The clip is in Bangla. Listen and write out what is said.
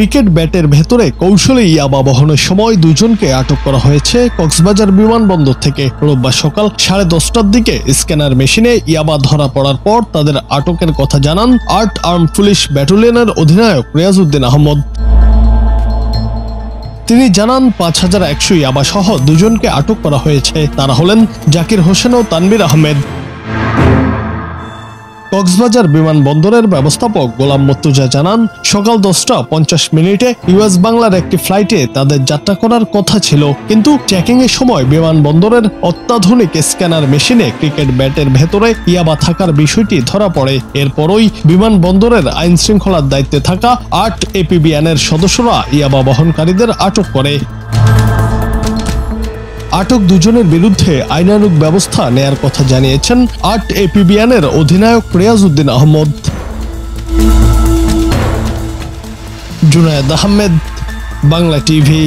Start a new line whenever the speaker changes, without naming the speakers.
ক্রিকেট ব্যাটের ভেতরে কৌশলে ইয়াবা বহনের সময় দুজনকে আটক করা হয়েছে কক্সবাজার বিমানবন্দর থেকে। রোববার সকাল 10:30টার দিকে স্ক্যানার মেশিনে ইয়াবা ধরা পড়ার পর তাদের আটকের কথা জানান 8 আর্ম পুলিশ ব্যাটালিয়নের অধিনায়ক রিয়াজউদ্দিন আহমদ। তিনি জানান 5100 ইয়াবা সহ দুজনকে আটক করা হয়েছে। তারা হলেন জাকির হোসেন ও তানভীর আহমেদ। কক্সবাজার বিমানবন্দরের ব্যবস্থাপক গোলাম মর্তুজা জানান, সকাল 10:50 ইউএস বাংলার একটি ফ্লাইটে তাদের যাত্রা করার কথা ছিল, কিন্তু চেকিং এর সময় বিমানবন্দরের অত্যাধুনিক স্ক্যানার মেশিনে ক্রিকেট ব্যাটের ভেতরে ইয়াবা থাকার বিষয়টি ধরা পড়ে। এরপরই বিমানবন্দরের আইন শৃঙ্খলার দায়িত্বে থাকা 8 এপিবিএনের সদস্যরা ইয়াবা বহনকারীদের আটক করে। আটক দুজনের বিরুদ্ধে আইনানুগ ব্যবস্থা নেয়ার কথা জানিয়েছেন 8 এপিবিএনের অধিনায়ক রিয়াজউদ্দিন আহমদ। জুনায়েদ আহমেদ, বাংলা টিভি।